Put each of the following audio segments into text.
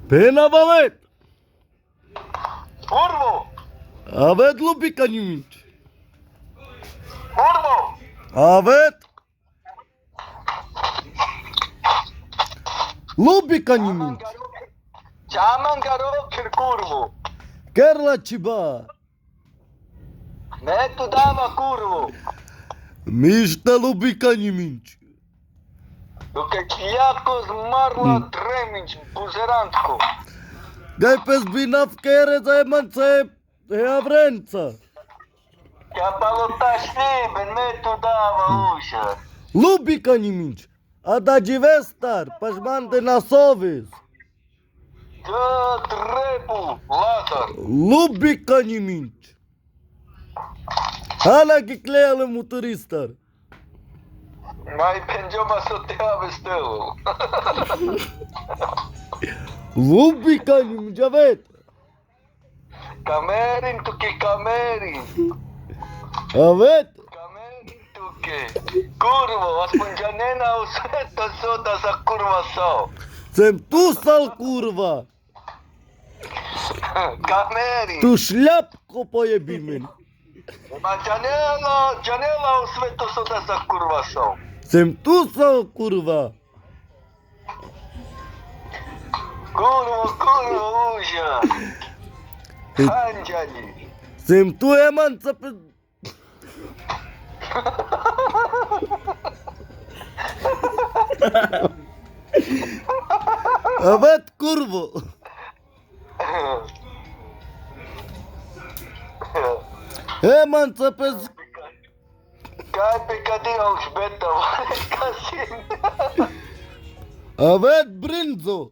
Pena valet. Kurvo! Avet lupi ka një minç. Kurvo! Avet. Lupi ka një minç. Qaman garo kër kurvo. Kerla qiba. Me tu dama kurvo. Mishte lupi ka një minç. Duke qljako zmarla dremić buzerantko. Gaj pes binaf kere za e manca e avrenca. Ka balotash ben me tu dama usha. Lupi ka një minç. A da gjivestar, pashmante nasovis. Të trepu, latar. Lupi ka një minç. Hala ki klejale motoristar. Ma i pengjoma sot të jave stëllu. Lupi ka një minç, avet. Kamerin tuke kamerin. Avet. Kamerin tuke. Kurvo, aspun gjanena u sveto sota sa kurva so. Sem tu sal kurva. Kamerin. Tu šljap ko pojebimin. Ma gjanela u sveto sota sa kurva so. Sem tu sal kurva. Kurvo, uža. Hanđani. Sem tu eman să pe... Avet kurvo. Eman să pe... Kaj pe kadia u šbeta, kasin. Avet brinzo.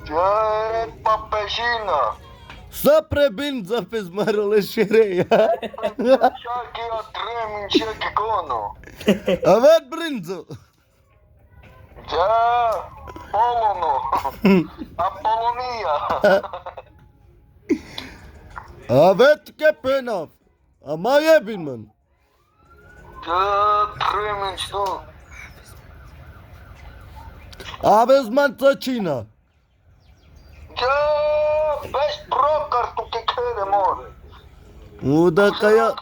Gjaj papešina. Sa prebinza pe zmarole šereja. Čaki o tremin čeki kono. Avet brinzo. Gjaj polono. Apolonija. Avet kepenaf. Ama jebin man. Gjaj tremin qëtu. Aves man të qina. Gjaj besh brokar tu ke kere more. Uda kaya...